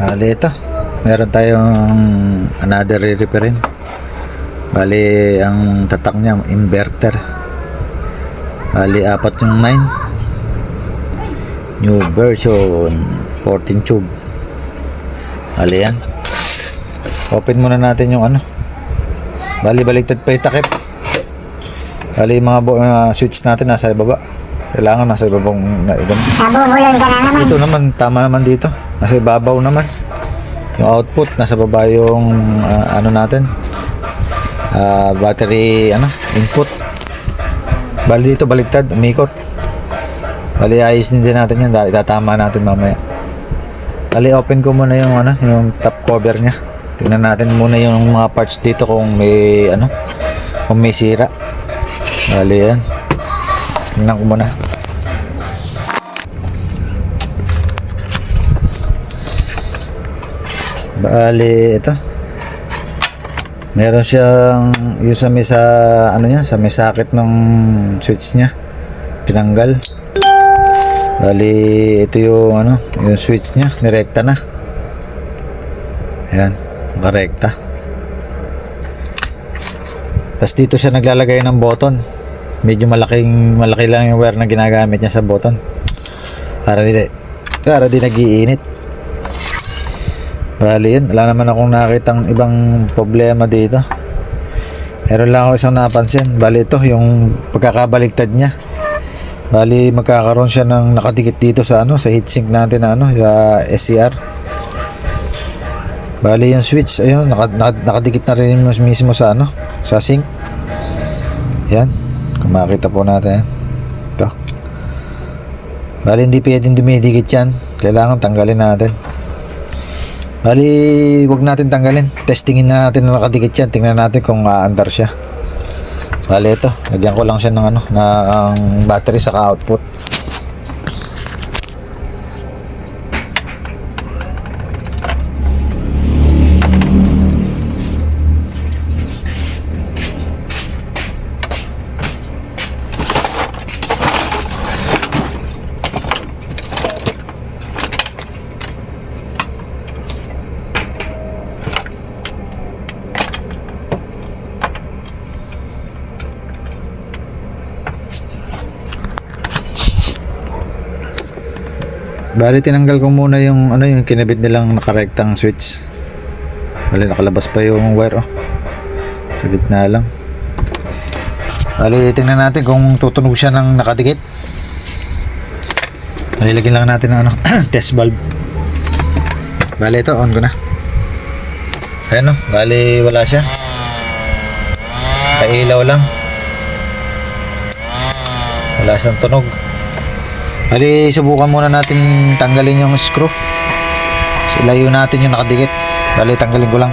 Bali ito, meron tayong another re-repairin. Bali ang tatak niya inverter. Bali apat yung 9 new version 14 tube. Bali yan, open muna natin yung ano. Bali baligtad pa yung takip. Bali yung mga switch natin nasa ibaba. Kailangan nasa ibabang Nabubulol ka na naman. dito naman, tama naman dito. Nasa ibabaw naman. Yung output, nasa baba yung ano natin. Battery input. Bali dito baligtad, umikot. Bali ayos din natin yan. Itatama natin mamaya. Bali open ko muna yung yung top cover niya. Tingnan natin muna yung mga parts dito kung may kung may sira. Bali yan. Tingnan ko muna. Bali ito. Meron siyang yung sa may sa may socket ng switch niya. Tinanggal. Bali ito yung yung switch niya, nirekta na. Ayan, nakarekta. Tapos dito siya naglalagay ng button. Medyo malaki lang yung wire na ginagamit niya sa button. Para di nag-iinit. Bali yun, wala naman akong nakitang ibang problema dito. Meron lang ako isang napansin. Bali ito, yung pagkakabaligtad niya. Bali magkakaroon siya ng nakadikit dito sa sa heatsink natin na sa SCR. Bali yung switch, ayun, nakadikit na rin mismo sa sa sink. Yan, kung makita po natin ito. Bali hindi pwedeng dumidikit yan, kailangan tanggalin natin. Bali wag natin tanggalin, testingin natin na nakadikit yan, tingnan natin kung aandar siya. Bali ito, lagyan ko lang siya ng ng battery saka output. Bali tinanggal ko muna yung yung kinabit nilang nakarektang switch. Bali nakalabas pa yung wire sa gitna lang. Bali tingnan natin kung tutunog siya ng nakadikit. Nilagyan lang natin ng test valve. Bali ito on ko na. Ayan bali wala siya. Kailaw lang. Wala siyang tunog. Bali subukan muna natin tanggalin yung screw. So, ilayo natin yung nakadikit. Bali tanggalin ko lang.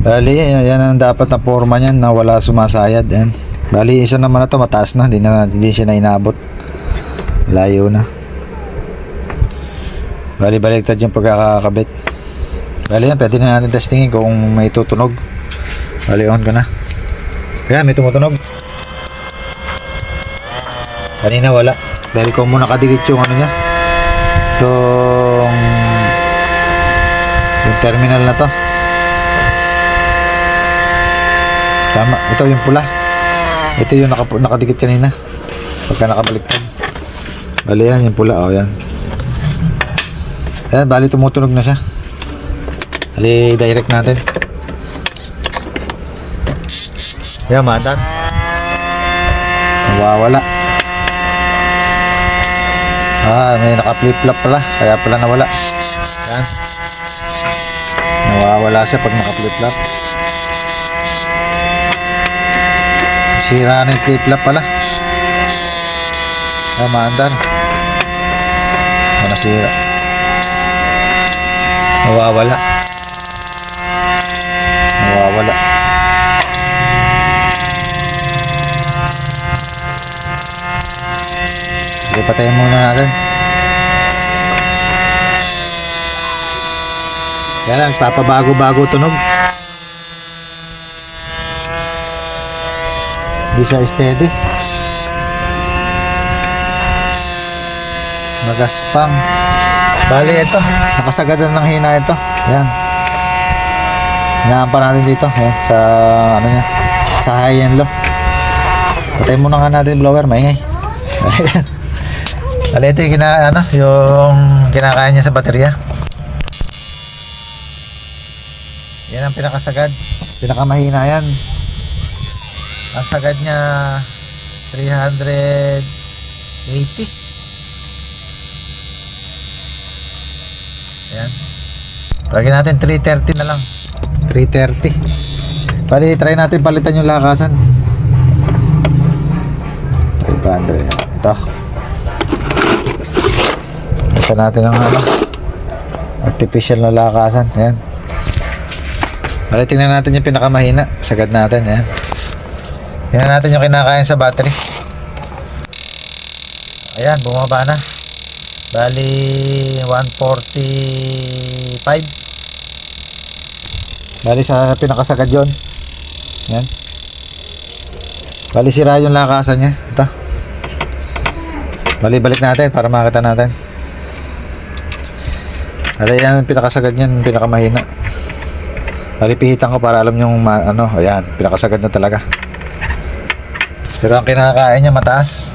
Bali yan ang dapat na forma niyan na wala sumasayad. Yan. Bali isa naman na to mataas na, hindi siya na inabot. Layo na. Bali baliktad yung pagkakakabit. Bali yan, pwede na natin testingin kung may tutunog. Bali on ko na. Kaya may tumutunog. Kanina wala. Dahil kung muna kadikit yung niya. Yung terminal na to. Tama, ito yung pula. Ito yung nakadikit kanina pagka nakabaliktad. Bali yan yung pula, yan. Ayan, bali tumutunog na siya. Bali direct natin. Yan, maandar. Nawawala. May naka-flip flop pala, kaya pala nawala. Yan. Nawawala siya pag naka-flip flop. Sira na yung flip flop pala. Maandar. Nasira. Nawawala. Okay, patayin muna natin. Yan lang, papabago-bago tunog. Hindi siya steady. Magaspang. Bali ito, nakasagadan ng hina ito. Yan. Hinaan pa natin dito. Yan, sa ano niya, sa high and low. Patayin muna nga natin yung blower, maingay. Bali ito yung yung kinakain niya sa baterya. Yan ang pinakasagad. Pinakamahina yan. Ang sagad niya 380. Ayan. Lagyan natin 330 na lang. 330. Bali, try natin palitan yung lakasan. 500. Ito. Ito natin ang artificial na lakasan. Ayan. Bali, tingnan natin yung pinakamahina. Sagad natin. Ayan. Tingnan natin yung kinakain sa battery. Ayan, bumaba na. Bali 145. Bali sa pinakasagad yun. Yan. Bali sira yung lakasan niya. Ito. Bali balik natin para makita natin. Bali yan yung pinakasagad niyan, pinakamahina. Bali pihitan ko para alam yung ayan, pinakasagad na talaga. Pero ang kinakain niya mataas.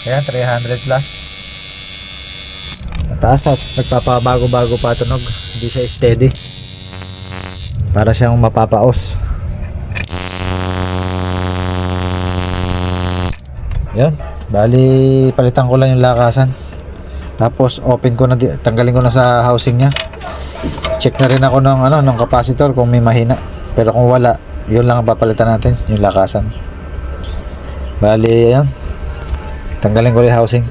Ayan, 300 plus. Mataas at nagpapabago-bago pa tunog. Hindi siya steady. Para siyang mapapaos. Yan. Bali, palitan ko lang yung lakasan. Tapos, open ko na, tanggalin ko na sa housing niya. Check na rin ako ng capacitor kung may mahina. Pero kung wala, yun lang ang papalitan natin, yung lakasan. Bali, ayan. Tanggalin ko yung housing.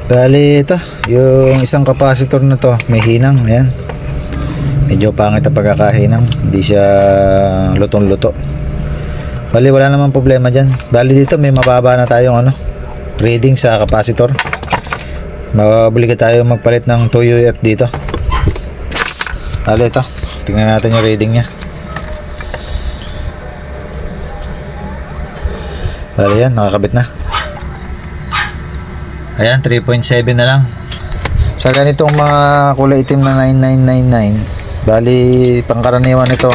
Bali ito, yung isang capacitor na to may hinang. Ayan. Medyo pangit ang pagkakahinang. Hindi siya lutong-luto. Bali wala namang problema dyan. Bali dito may mababa na tayong reading sa capacitor. Mababili ka tayo magpalit ng 2 UF dito. Bali ito, tingnan natin yung reading nya. Bali yan, nakakabit na. Ayan, 3.7 na lang. Sa ganitong mga kulay itim na 9999, bali pangkaraniwan ito,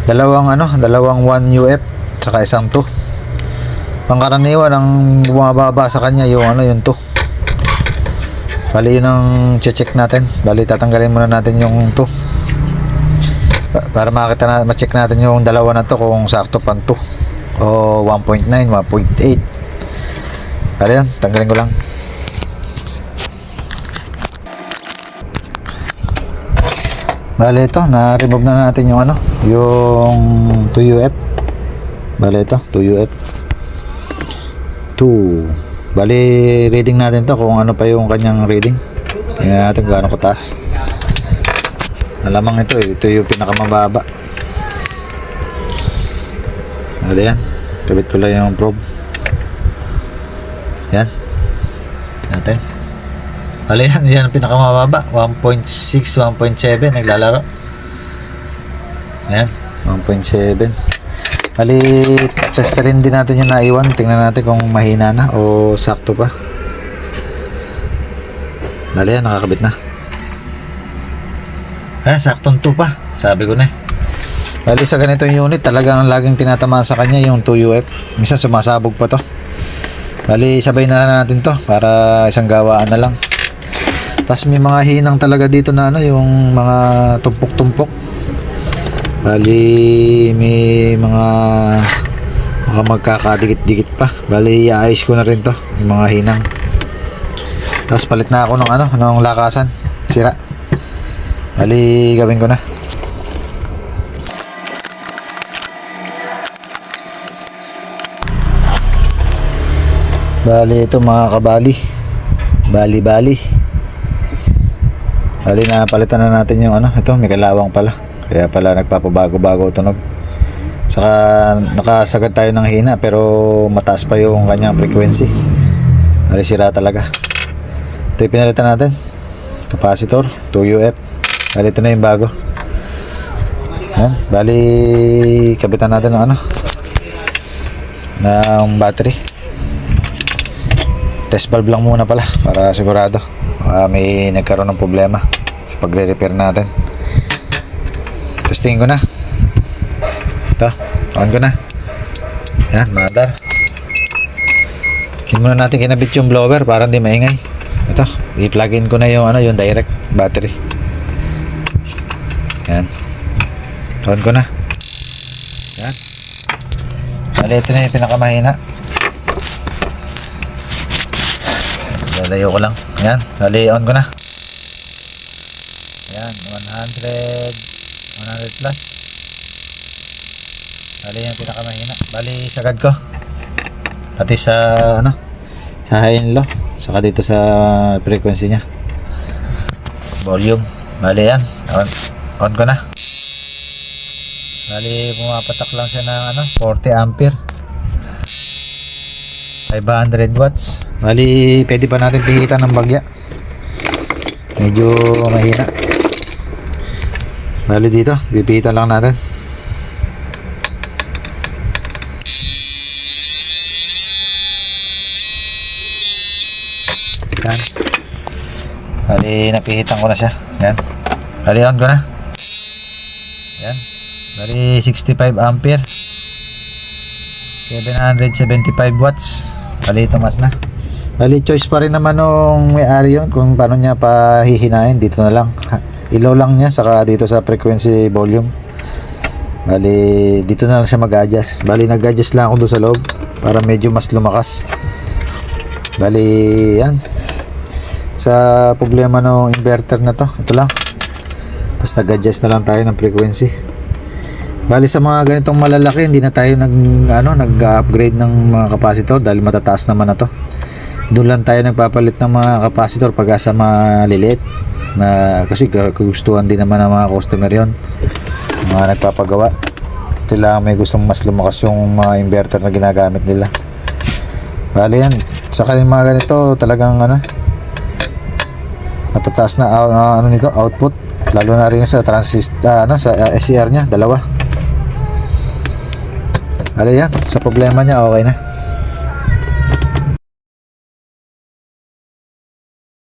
dalawang 1 UF saka isang 2. Pangkaraniwan ang bumababa sa kanya yung yung 2. Bali yun ang check natin. Bali tatanggalin muna natin yung 2 para ma-check natin yung dalawa na to kung sakto pang 2 o 1.9, 1.8. Ano yan? Tanggalin ko lang. Bale ito, na-remove na natin yung yung 2UF. Bale ito, 2UF 2. Bale, reading natin to kung ano pa yung kanyang reading. Tingnan natin kung gaano kataas. Alamang ito yung pinakamababa. Bale yan, kabit ko lang yung probe. Yan natin. Bale yan ang pinakamababa, 1.6, 1.7 naglalaro. Yan, 1.7. Bali testerin din natin yung naiwan. Tingnan natin kung mahina na o sakto pa. Bali yan, nakakabit na. Saktong 2 pa, sabi ko na. Bali sa ganitong unit talagang laging tinatamaan sa kanya yung 2UF. Minsan sumasabog pa to. Bali sabay na natin to para isang gawaan na lang. Tapos may mga hinang talaga dito na yung mga tumpok-tumpok. Bali may mga magkakadikit-dikit pa. Bali iayos ko na rin to yung mga hinang. Tapos palit na ako ng lakasan. Sira. Bali gawin ko na. Bali ito mga kabali. Bali. Bali na palitan na natin yung ito may kalawang pala. Kaya pala nagpapabago-bago tunog. Saka nakasagad tayo ng hina pero mataas pa yung kanyang frequency. Bali sira talaga. Ito yung pinalitan natin. Capacitor 2UF. Bali ito na yung bago. Yan. Bali kabitan natin ng ano, ng battery. Test valve lang muna pala para sigurado may nagkaroon ng problema sa pagre-repair natin. Testing ko na. Ito, on ko na. Yan, maandar. Muna natin kinabit yung blower para hindi maingay. Ito, i-plug in ko na yung ano, yung direct battery. Yan. On ko na. Yan. Bali, ito na yung pinakamahina. Lalayo ko lang. Yan, bali, on ko na. Yan, 100 plus. Bali, yung pinakamahina. Bali, sagad ko. Pati sa ano, sa high and low, saka dito sa frequency nya, volume. Bali yan, on ko na. Bali pumapatak lang siya ng ano, 40 ampere, 500 watts. Bali pwede pa natin pihitan ng bagya, medyo mahina. Bali dito pipihitan lang natin. Yan. Bali napihitan ko na siya. Yan. Bali on ko na. Yan. Bali 65 ampere, 775 watts. Bali tumas na. Bali choice pa rin naman nung may-ari yun kung paano niya pahihinain. Dito na lang, ilaw lang niya, saka dito sa frequency volume. Bali dito na lang siya mag-adjust. Bali nag-adjust lang ako doon sa loob para medyo mas lumakas. Bali yan, sa problema ng inverter na to, ito lang. Tapos nag-adjust na lang tayo ng frequency. Bali sa mga ganitong malalaki, hindi na tayo nag-upgrade ng mga capacitor dahil matataas naman na to. Doon lang tayo nagpapalit ng mga capacitor pag sa maliliit na, kasi gustuhan din naman ng mga customer yon, mga nagpapagawa. Sila may gustong mas lumakas yung mga inverter na ginagamit nila. Bali yan, sa kanilang mga ganito talagang ano, matataas na ano nito, output, lalo na rin sa transistor, sa SCR nya, dalawa. Bali yan, sa problema nya okay na.